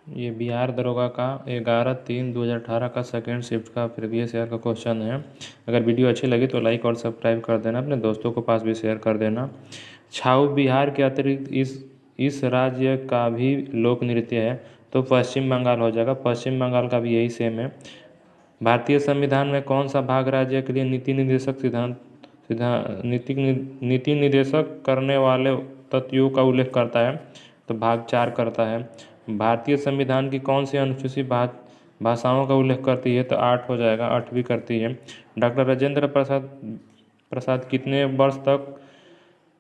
ये बिहार दरोगा का 11/3/2018 का सेकेंड शिफ्ट का प्रीवियस ईयर का क्वेश्चन है। अगर वीडियो अच्छी लगी तो लाइक और सब्सक्राइब कर देना, अपने दोस्तों को पास भी शेयर कर देना। छाऊ बिहार के अतिरिक्त इस राज्य का भी लोक नृत्य है, तो पश्चिम बंगाल हो जाएगा। पश्चिम बंगाल का भी यही सेम है। भारतीय संविधान में कौन सा भाग राज्य के लिए नीति निर्देशक करने वाले तथ्यों का उल्लेख करता है? तो भाग 4 करता है। भारतीय संविधान की कौन सी अनुसूची भाषाओं का उल्लेख करती है? तो 8 हो जाएगा, 8वीं करती है। डॉक्टर राजेंद्र प्रसाद कितने वर्ष तक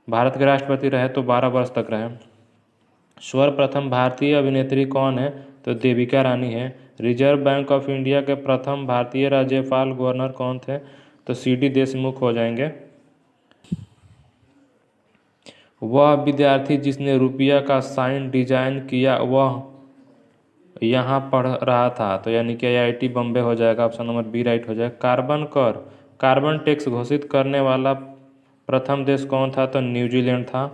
भारत के राष्ट्रपति रहे? तो 12 वर्ष तक रहे। सर्वप्रथम भारतीय अभिनेत्री कौन है? तो देविका रानी है। रिजर्व बैंक ऑफ इंडिया के प्रथम भारतीय राज्यपाल गवर्नर कौन थे? तो सीडी देशमुख हो जाएंगे। वह विद्यार्थी जिसने रुपया का साइन डिजाइन किया वह यहाँ पढ़ रहा था, तो यानी कि आईआईटी बम्बे हो जाएगा। ऑप्शन नंबर बी राइट हो जाएगा। कार्बन टैक्स घोषित करने वाला प्रथम देश कौन था? तो न्यूजीलैंड था।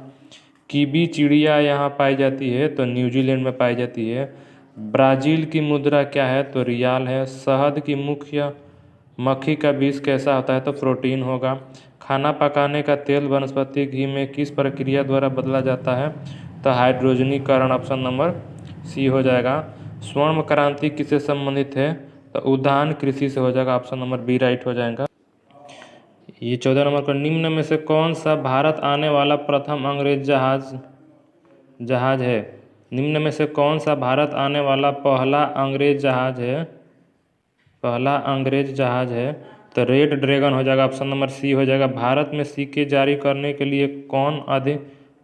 कीवी चिड़िया यहाँ पाई जाती है? तो न्यूजीलैंड में पाई जाती है। ब्राज़ील की मुद्रा क्या है? तो रियाल है। शहद की मुख्य मक्खी का बीज कैसा होता है? तो प्रोटीन होगा। खाना पकाने का तेल वनस्पति घी में किस प्रक्रिया द्वारा बदला जाता है? तो हाइड्रोजनीकरण। ऑप्शन नंबर सी हो जाएगा। स्वर्ण क्रांति किससे संबंधित है? तो उद्यान कृषि से हो जाएगा। ऑप्शन नंबर बी राइट हो जाएगा। ये 14 नंबर का निम्न में से कौन सा भारत आने वाला प्रथम अंग्रेज जहाज है? निम्न में से कौन सा भारत आने वाला पहला अंग्रेज जहाज है? तो रेड ड्रैगन हो जाएगा। ऑप्शन नंबर सी हो जाएगा। भारत में सिक्के जारी करने के लिए कौन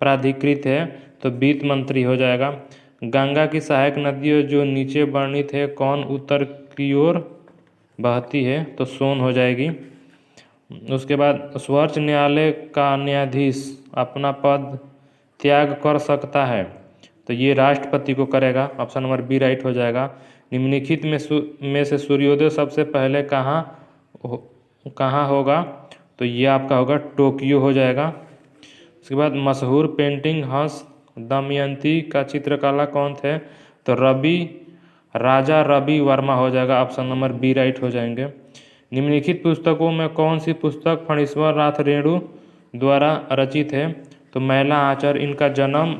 प्राधिकृत है? तो वित्त मंत्री हो जाएगा। गंगा की सहायक नदियों जो नीचे वर्णित है कौन उत्तर की ओर बहती है? तो सोन हो जाएगी। उसके बाद सर्वोच्च न्यायालय का न्यायाधीश अपना पद त्याग कर सकता है? तो ये राष्ट्रपति को करेगा। ऑप्शन नंबर बी राइट हो जाएगा। निम्नलिखित में से सूर्योदय सबसे पहले कहाँ होगा? तो ये आपका होगा टोक्यो हो जाएगा। उसके बाद मशहूर पेंटिंग हंस दमयंती का चित्रकला कौन थे? तो राजा रवि वर्मा हो जाएगा। ऑप्शन नंबर बी राइट हो जाएंगे। निम्नलिखित पुस्तकों में कौन सी पुस्तक फणीश्वर नाथ रेणु द्वारा रचित है? तो महिला आचार। इनका जन्म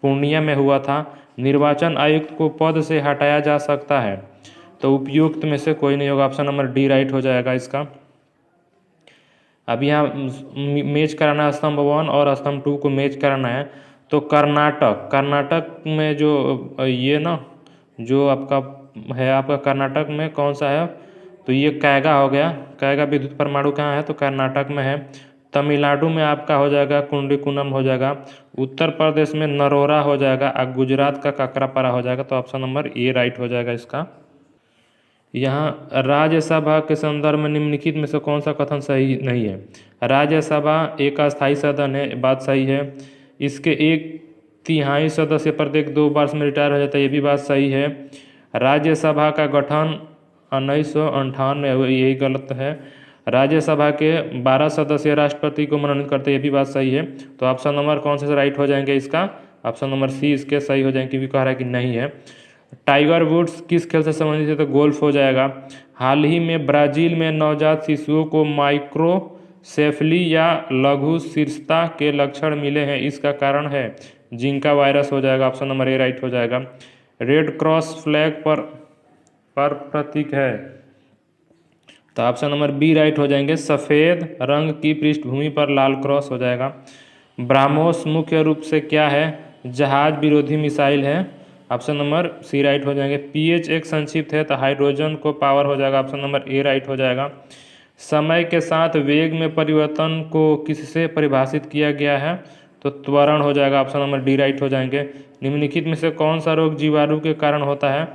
पूर्णिया में हुआ था। निर्वाचन आयुक्त को पद से हटाया जा सकता है? तो उपयुक्त में से कोई नहीं होगा। ऑप्शन नंबर डी राइट हो जाएगा इसका। अब यहाँ मैच कराना है स्तंभ 1 और स्तंभ 2 को मैच कराना है। तो कर्नाटक में जो ये ना जो आपका कर्नाटक में कौन सा है? तो ये कैगा हो गया। कैगा विद्युत परमाणु कहाँ है? तो कर्नाटक में है। तमिलनाडु में आपका हो जाएगा कुंडीकुनम हो जाएगा। उत्तर प्रदेश में नरोरा हो जाएगा और गुजरात का काकरापारा हो जाएगा। तो ऑप्शन नंबर ए राइट हो जाएगा इसका। यहाँ राज्यसभा के संदर्भ में निम्नलिखित में से कौन सा कथन सही नहीं है? राज्यसभा एक अस्थायी सदन है, बात सही है। इसके 1/3 सदस्य प्रत्येक 2 वर्ष में रिटायर हो जाता है, ये भी बात सही है। राज्यसभा का गठन 1958 में हुआ, यही गलत है। राज्यसभा के 12 सदस्य राष्ट्रपति को मनोनीत करते हैं, ये भी बात सही है। तो ऑप्शन नंबर कौन से राइट हो जाएंगे इसका? ऑप्शन नंबर सी इसके सही हो जाएंगे, क्योंकि कह रहा है कि नहीं है। टाइगर वुड्स किस खेल से संबंधित है? तो गोल्फ हो जाएगा। हाल ही में ब्राजील में नवजात शिशुओं को माइक्रोसेफली या लघु शीर्षता के लक्षण मिले हैं, इसका कारण है जिंका वायरस हो जाएगा। ऑप्शन नंबर ए राइट हो जाएगा। रेड क्रॉस फ्लैग पर प्रतीक है? तो ऑप्शन नंबर बी राइट हो जाएंगे। सफ़ेद रंग की पृष्ठभूमि पर लाल क्रॉस हो जाएगा। ब्राह्मोस मुख्य रूप से क्या है? जहाज विरोधी मिसाइल है। ऑप्शन नंबर सी राइट हो जाएंगे। पीएच एक संक्षिप्त है, तो हाइड्रोजन को पावर हो जाएगा। ऑप्शन नंबर ए राइट हो जाएगा। समय के साथ वेग में परिवर्तन को किससे परिभाषित किया गया है? तो त्वरण हो जाएगा। ऑप्शन नंबर डी राइट हो जाएंगे। निम्नलिखित में से कौन सा रोग जीवाणु के कारण होता है?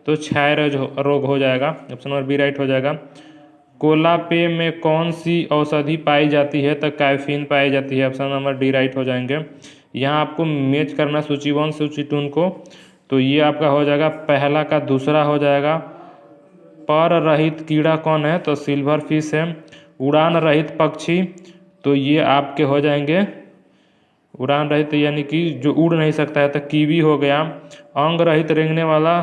तो क्षय रोग हो जाएगा। ऑप्शन नंबर बी राइट हो जाएगा। कोला पेय में कौन सी औषधि पाई जाती है? तो कैफीन पाई जाती है। ऑप्शन नंबर डी राइट हो जाएंगे। यहाँ आपको मैच करना सूची 1 सूची 2 को, तो ये आपका हो जाएगा पहला का दूसरा हो जाएगा। पर रहित कीड़ा कौन है? तो सिल्वर फिश है। उड़ान रहित पक्षी, तो ये आपके हो जाएंगे उड़ान रहित यानी कि जो उड़ नहीं सकता है, तो कीवी हो गया। अंग रहित रेंगने वाला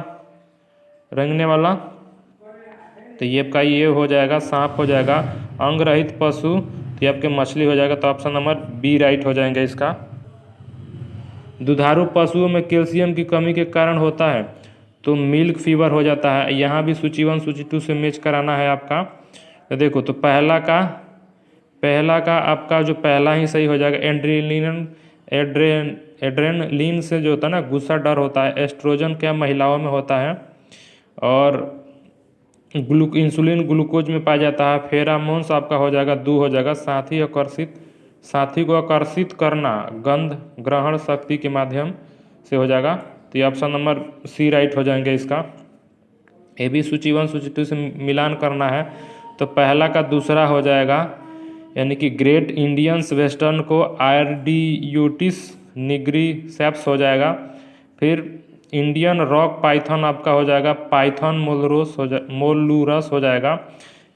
रेंगने वाला, तो ये आपका ये हो जाएगा सांप हो जाएगा। अंग रहित पशु, तो ये आपके मछली हो जाएगा, तो ऑप्शन नंबर बी राइट हो जाएंगे इसका। दुधारू पशुओं में कैल्शियम की कमी के कारण होता है, तो मिल्क फीवर हो जाता है। यहाँ भी सूची 1 सूची 2 से मैच कराना है आपका। तो देखो, तो पहला का आपका जो पहला ही सही हो जाएगा। एड्रेनलिन से जो होता है ना गुस्सा डर होता है। एस्ट्रोजन क्या महिलाओं में होता है, और इंसुलिन ग्लूकोज में पाया जाता है। फेरामोन्स आपका हो जाएगा 2 हो जाएगा। साथी को आकर्षित करना गंध ग्रहण शक्ति के माध्यम से हो जाएगा, तो ये ऑप्शन नंबर सी राइट हो जाएंगे इसका। ये भी सूची 1 सूची 2 से मिलान करना है, तो पहला का दूसरा हो जाएगा, यानी कि ग्रेट इंडियंस वेस्टर्न को आयरडियोटिस निग्रिसेप्स हो जाएगा। फिर इंडियन रॉक पाइथन आपका हो जाएगा पाइथन मोलूरस हो जाएगा।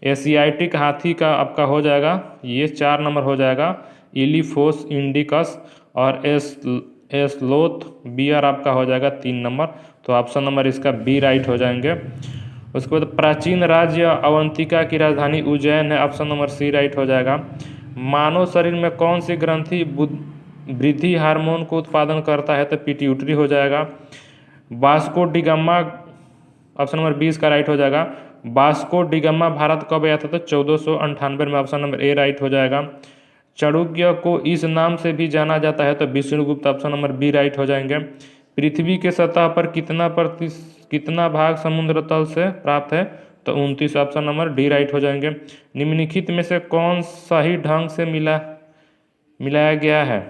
एशियाटिक हाथी का आपका हो जाएगा ये 4 नंबर हो जाएगा इलीफोस इंडिकस, और एस्लोथ बियर आपका हो जाएगा 3 नंबर, तो ऑप्शन नंबर इसका बी राइट हो जाएंगे। उसके बाद प्राचीन राज्य अवंतिका की राजधानी उज्जैन है, ऑप्शन नंबर सी राइट हो जाएगा। मानव शरीर में कौन सी ग्रंथि वृद्धि हार्मोन को उत्पादन करता है, तो पिट्यूटरी हो जाएगा। वास्को डिगामा ऑप्शन नंबर 20 का राइट हो जाएगा। वास्को डिगामा भारत कब आया था, तो 1498 में, ऑप्शन नंबर ए राइट हो जाएगा। चाणक्य को इस नाम से भी जाना जाता है, तो Vishnugupta, option number B right हो जाएंगे। पृथ्वी के सतह पर कितना भाग समुद्र तल से प्राप्त है, तो 29, ऑप्शन नंबर डी राइट हो जाएंगे। निम्नलिखित में से कौन सही ढंग से मिलाया गया है,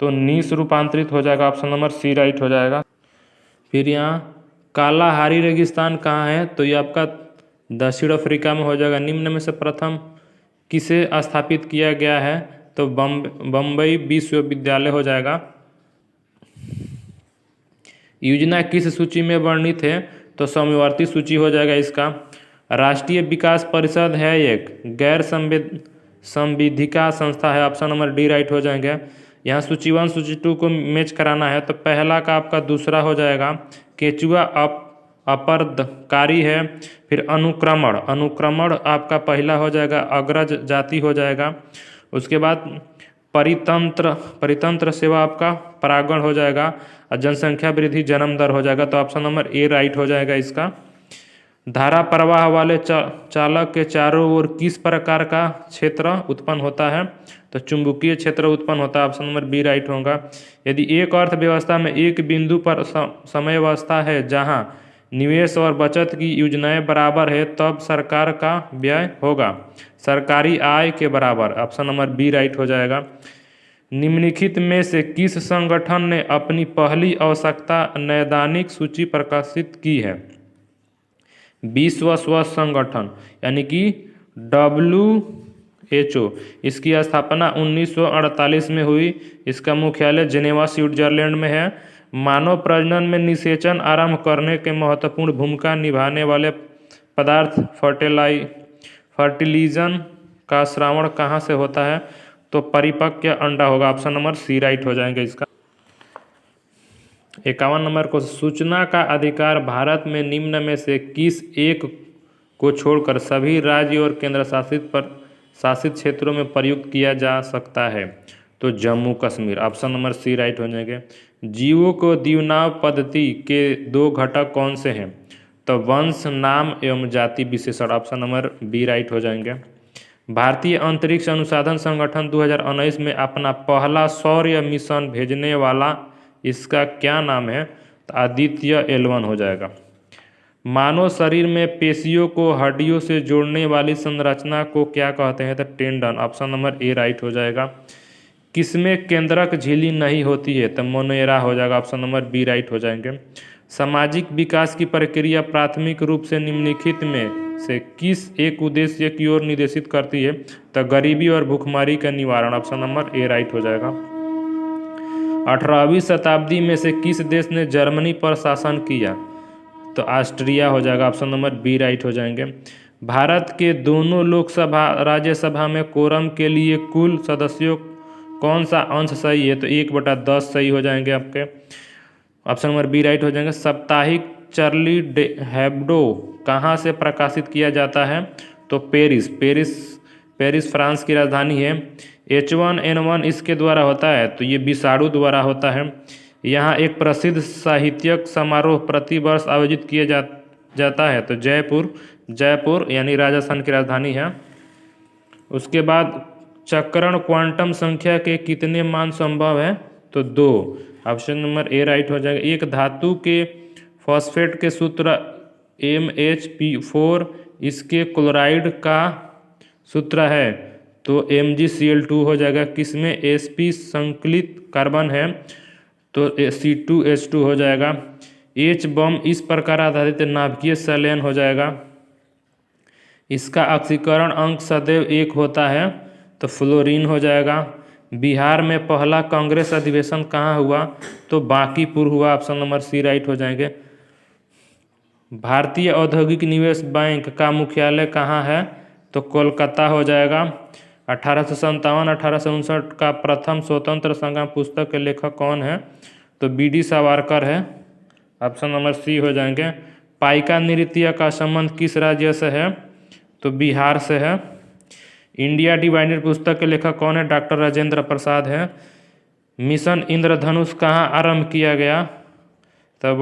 तो निश रूपांतरित हो जाएगा, ऑप्शन नंबर सी राइट हो जाएगा। फिर यहाँ कालाहारी रेगिस्तान कहाँ है, तो ये आपका दक्षिण अफ्रीका में हो जाएगा। निम्न में से प्रथम किसे स्थापित किया गया है, तो बम्बई विश्वविद्यालय हो जाएगा। योजना किस सूची में वर्णित है, तो समवर्ती सूची हो जाएगा इसका। राष्ट्रीय विकास परिषद है एक गैर संविधिका संस्था है, ऑप्शन नंबर डी राइट हो जाएंगे। यहाँ सूची 1 सूची 2 को मैच कराना है, तो पहला का आपका दूसरा हो जाएगा केचुआ अपरदकारी है। फिर अनुक्रमण आपका पहला हो जाएगा अग्रज जाति हो जाएगा। उसके बाद परितंत्र सेवा आपका परागण हो जाएगा, और जनसंख्या वृद्धि जन्म दर हो जाएगा, तो ऑप्शन नंबर ए राइट हो जाएगा इसका। धारा प्रवाह वाले चालक के चारों ओर किस प्रकार का क्षेत्र उत्पन्न होता है, तो चुंबकीय क्षेत्र उत्पन्न होता है, ऑप्शन नंबर बी राइट होगा। यदि एक अर्थव्यवस्था में एक बिंदु पर समयावस्था है जहां निवेश और बचत की योजनाएं बराबर है, तब सरकार का व्यय होगा सरकारी आय के बराबर, ऑप्शन नंबर बी राइट हो जाएगा। निम्नलिखित में से किस संगठन ने अपनी पहली आवश्यकता नैदानिक सूची प्रकाशित की है, विश्व स्वास्थ्य संगठन यानी कि WHO। इसकी स्थापना 1948 में हुई। इसका मुख्यालय जेनेवा स्विट्जरलैंड में है। मानव प्रजनन में निषेचन आरंभ करने के महत्वपूर्ण भूमिका निभाने वाले पदार्थ फर्टिलिजन का श्रावण कहाँ से होता है, तो परिपक्व अंडा होगा, ऑप्शन नंबर सी राइट हो जाएंगे इसका। 51 नंबर को सूचना का अधिकार भारत में निम्न में से किस एक को छोड़कर सभी राज्य और केंद्र शासित क्षेत्रों में प्रयुक्त किया जा सकता है, तो Jammu Kashmir, option number C right हो जाएंगे। जीवों को द्विनाम पद्धति के 2 घटक कौन से हैं, तो वंश नाम एवं जाति विशेषण, ऑप्शन नंबर बी राइट हो जाएंगे। भारतीय अंतरिक्ष अनुसंधान संगठन 2019 में अपना पहला सौर मिशन भेजने वाला इसका क्या नाम है, तो आदित्य L1 हो जाएगा। मानव शरीर में पेशियों को हड्डियों से जोड़ने वाली संरचना को क्या कहते हैं, तो tendon, option number A right हो जाएगा। किसमें केंद्रक झिल्ली नहीं होती है, तो मोनेरा हो जाएगा, ऑप्शन नंबर बी राइट हो जाएंगे। सामाजिक विकास की प्रक्रिया प्राथमिक रूप से निम्नलिखित में से किस एक उद्देश्य की ओर निर्देशित करती है, तो गरीबी और भूखमरी का निवारण, ऑप्शन नंबर ए राइट हो जाएगा। 18वीं शताब्दी में से किस देश ने जर्मनी पर शासन किया, तो ऑस्ट्रिया हो जाएगा, ऑप्शन नंबर बी राइट हो जाएंगे। भारत के दोनों लोकसभा राज्यसभा में कोरम के लिए कुल सदस्यों कौन सा अंश सही है, तो 1/10 सही हो जाएंगे आपके, ऑप्शन नंबर बी राइट हो जाएंगे। साप्ताहिक चार्ली हेब्डो कहाँ से प्रकाशित किया जाता है? तो पेरिस पेरिस पेरिस फ्रांस की राजधानी है। H1N1 इसके द्वारा होता है, तो ये विषाणु द्वारा होता है। यहाँ एक प्रसिद्ध साहित्यिक समारोह प्रति वर्ष आयोजित किया जाता है, तो जयपुर यानी राजस्थान की राजधानी है। उसके बाद चक्रण क्वांटम संख्या के कितने मान संभव है? तो 2। ऑप्शन नंबर ए राइट हो जाएगा। एक धातु के फॉस्फेट के सूत्र MHP4, इसके क्लोराइड का सूत्र है तो MgCl2 हो जाएगा। किसमें Sp संकलित कार्बन है तो C2H2 हो जाएगा। H बम इस प्रकार आधारित नाभिकीय संलयन हो जाएगा। इसका ऑक्सीकरण अंक सदैव 1 होता है तो फ्लोरीन हो जाएगा। बिहार में पहला कांग्रेस अधिवेशन कहाँ हुआ? तो बांकीपुर हुआ। ऑप्शन नंबर सी राइट हो जाएंगे। भारतीय औद्योगिक निवेश बैंक का मुख्यालय कहाँ है? तो कोलकाता हो जाएगा। 1857-1859 का प्रथम स्वतंत्र संग्राम पुस्तक के लेखक कौन है? तो BD सावरकर है। ऑप्शन नंबर सी हो जाएंगे। पाइका नृत्य का संबंध किस राज्य से है? तो बिहार से है। इंडिया डिवाइडेड पुस्तक के लेखक कौन है? डॉक्टर राजेंद्र प्रसाद है। मिशन इंद्रधनुष कहाँ आरंभ किया गया? तो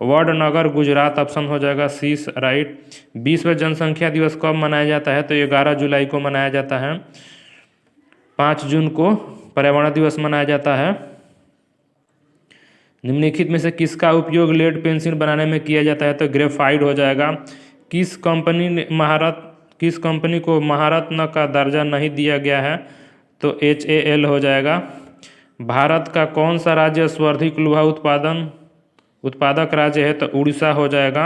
वडनगर गुजरात। ऑप्शन हो जाएगा सी राइट। विश्व जनसंख्या दिवस कब मनाया जाता है? तो 11 जुलाई को मनाया जाता है। 5 जून को पर्यावरण दिवस मनाया जाता है। निम्नलिखित में से किसका उपयोग लेड पेंसिल बनाने में किया जाता है? तो ग्रेफाइट हो जाएगा। किस कंपनी को महारत्न का दर्जा नहीं दिया गया है? तो HAL हो जाएगा। भारत का कौन सा राज्य सर्वाधिक लोहा उत्पादक राज्य है? तो उड़ीसा हो जाएगा।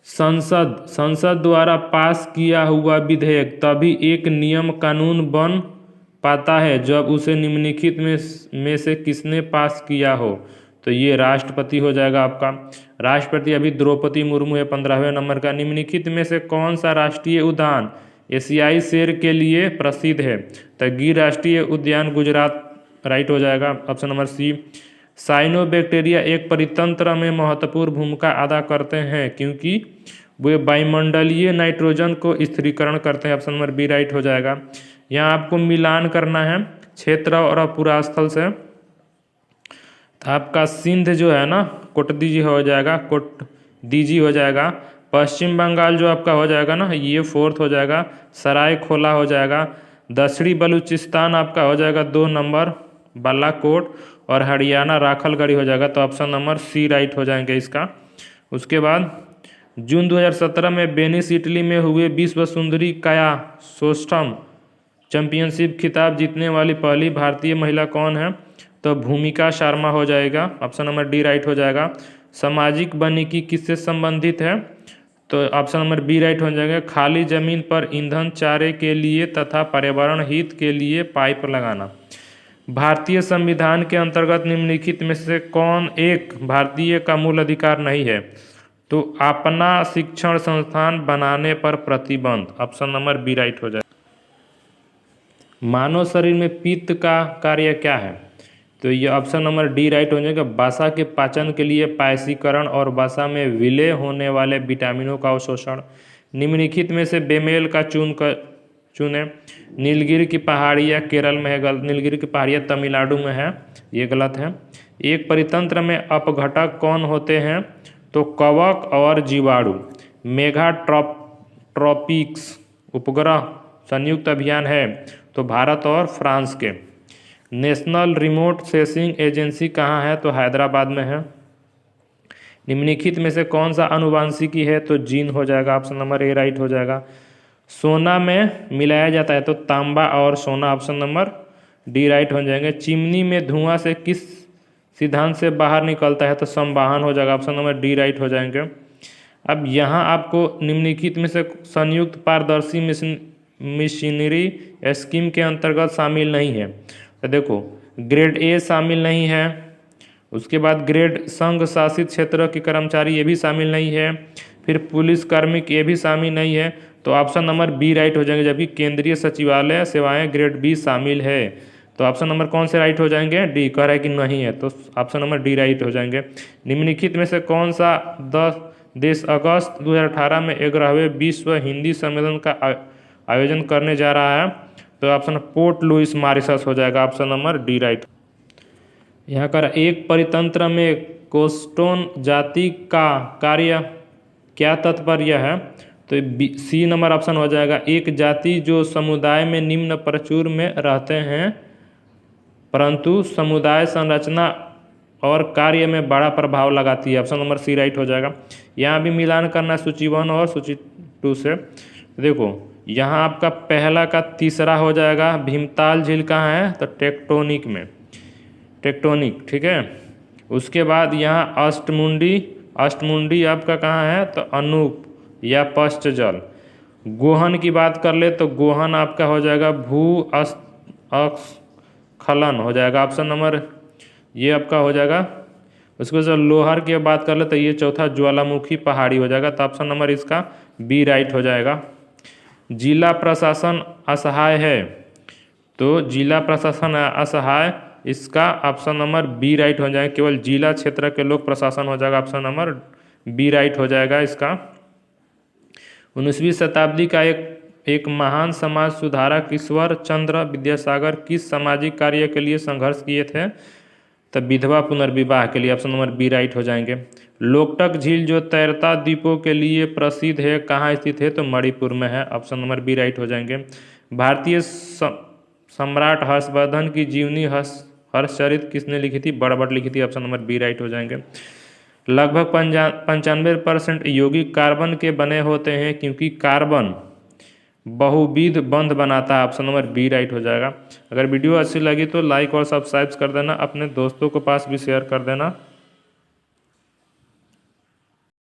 संसद द्वारा पास किया हुआ विधेयक तभी एक नियम कानून बन पाता है जब उसे निम्नलिखित में से किसने पास किया हो? तो ये राष्ट्रपति हो जाएगा आपका। राष्ट्रपति अभी द्रौपदी मुर्मू है 15वें नंबर का। निम्नलिखित में से कौन सा राष्ट्रीय उद्यान एशियाई शेर के लिए प्रसिद्ध है? तो गिर राष्ट्रीय उद्यान गुजरात राइट हो जाएगा। ऑप्शन नंबर सी। साइनोबैक्टीरिया एक परितंत्र में महत्वपूर्ण भूमिका अदा करते हैं क्योंकि वे वायुमंडलीय नाइट्रोजन को स्थिरीकरण करते हैं। ऑप्शन नंबर बी राइट हो जाएगा। यहाँ आपको मिलान करना है क्षेत्र और पुरास्थल से। तो आपका सिंध जो है ना कोटदीजी हो जाएगा। पश्चिम बंगाल जो आपका हो जाएगा ना ये 4th हो जाएगा। सरायखोला हो जाएगा। दक्षिणी बलूचिस्तान आपका हो जाएगा 2 नंबर बालाकोट। और हरियाणा राखलगढ़ी हो जाएगा। तो ऑप्शन नंबर सी राइट हो जाएंगे इसका। उसके बाद जून 2017 में वेनिस इटली में हुए विश्व सुंदरी काया सोस्टम चैंपियनशिप खिताब जीतने वाली पहली भारतीय महिला कौन है? तो भूमिका शर्मा हो जाएगा। ऑप्शन नंबर डी राइट हो जाएगा। सामाजिक वानिकी किससे संबंधित है? तो ऑप्शन नंबर बी राइट हो जाएगा। खाली जमीन पर ईंधन चारे के लिए तथा पर्यावरण हित के लिए पाइप लगाना। भारतीय संविधान के अंतर्गत निम्नलिखित में से कौन एक भारतीय का मूल अधिकार नहीं है? तो अपना शिक्षण संस्थान बनाने पर प्रतिबंध। ऑप्शन नंबर बी राइट हो जाए। मानव शरीर में पित्त का कार्य क्या है? तो ये ऑप्शन नंबर डी राइट हो जाएगा। वसा के पाचन के लिए पायसीकरण और वसा में विलय होने वाले विटामिनों का अवशोषण। निम्नलिखित में से बेमेल का चुने। नीलगिरी की पहाड़ियाँ केरल में है, गलत। नीलगिरी की पहाड़ियाँ तमिलनाडु में है, ये गलत है। एक परितंत्र में अपघटक कौन होते हैं? तो कवक और जीवाणु। मेगाट्रॉपिक्स उपग्रह संयुक्त अभियान है तो भारत और फ्रांस के। नेशनल रिमोट सेंसिंग एजेंसी कहाँ है? तो हैदराबाद में है। निम्नलिखित में से कौन सा आनुवांशिकी है? तो जीन हो जाएगा। ऑप्शन नंबर ए राइट हो जाएगा। सोना में मिलाया जाता है तो तांबा और सोना। ऑप्शन नंबर डी राइट हो जाएंगे। चिमनी में धुआं से किस सिद्धांत से बाहर निकलता है? तो संवाहन हो जाएगा। ऑप्शन नंबर डी राइट हो जाएंगे। अब यहाँ आपको निम्नलिखित में से संयुक्त पारदर्शी मशीनरी स्कीम के अंतर्गत शामिल नहीं है। तो देखो ग्रेड ए शामिल नहीं है। उसके बाद ग्रेड संघ शासित क्षेत्र के कर्मचारी ये भी शामिल नहीं है। फिर पुलिस कार्मिक ये भी शामिल नहीं है। तो ऑप्शन नंबर बी राइट हो जाएंगे। जबकि केंद्रीय सचिवालय सेवाएं ग्रेड बी शामिल है। तो ऑप्शन नंबर कौन से राइट हो जाएंगे? डी। कह रहा है कि नहीं है, तो ऑप्शन नंबर डी राइट हो जाएंगे। निम्नलिखित में से कौन सा देश अगस्त 2018 में 11वें विश्व हिंदी सम्मेलन का आयोजन करने जा रहा है? तो ऑप्शन पोर्ट लुइस मॉरिशस हो जाएगा, ऑप्शन नंबर डी राइट। यहाँ कर एक परितंत्र में कोस्टोन जाति का कार्य क्या तात्पर्य है? तो सी नंबर ऑप्शन हो जाएगा। एक जाति जो समुदाय में निम्न प्रचुर में रहते हैं परंतु समुदाय संरचना और कार्य में बड़ा प्रभाव लगाती है, ऑप्शन नंबर सी राइट हो जाएगा। यहाँ भी मिलान करना सूची 1 और सूची 2 से। देखो यहाँ आपका पहला का तीसरा हो जाएगा। भीमताल झील कहाँ है? तो टेक्टोनिक में, टेक्टोनिक, ठीक है। उसके बाद यहाँ अष्टमुंडी आपका कहाँ है? तो अनूप या पश्च जल। गोहन की बात कर ले तो गोहन आपका हो जाएगा भू स्खलन हो जाएगा, ऑप्शन नंबर ये आपका हो जाएगा। उसके बाद लोहर की बात कर ले तो ये चौथा ज्वालामुखी पहाड़ी हो जाएगा, तो ऑप्शन नंबर इसका बी राइट हो जाएगा। जिला प्रशासन असहाय है, तो जिला प्रशासन असहाय इसका ऑप्शन नंबर बी राइट हो जाएगा। केवल जिला क्षेत्र के लोग प्रशासन हो जाएगा, ऑप्शन नंबर बी राइट हो जाएगा इसका। 19वीं शताब्दी का एक महान समाज सुधारक ईश्वर चंद्र विद्यासागर किस सामाजिक कार्य के लिए संघर्ष किए थे? तो विधवा पुनर्विवाह के लिए, ऑप्शन नंबर बी राइट हो जाएंगे। लोकटक झील जो तैरता द्वीपों के लिए प्रसिद्ध है कहाँ स्थित है? तो मणिपुर में है, ऑप्शन नंबर बी राइट हो जाएंगे। भारतीय सम्राट हर्षवर्धन की जीवनी हर्षचरित किसने लिखी थी? बड़बड़ लिखी थी, ऑप्शन नंबर बी राइट हो जाएंगे। लगभग 95% यौगिक कार्बन के बने होते हैं क्योंकि कार्बन बहुविध बंध बनाता है, ऑप्शन नंबर बी राइट हो जाएगा। अगर वीडियो अच्छी लगी तो लाइक और सब्सक्राइब कर देना, अपने दोस्तों के पास भी शेयर कर देना।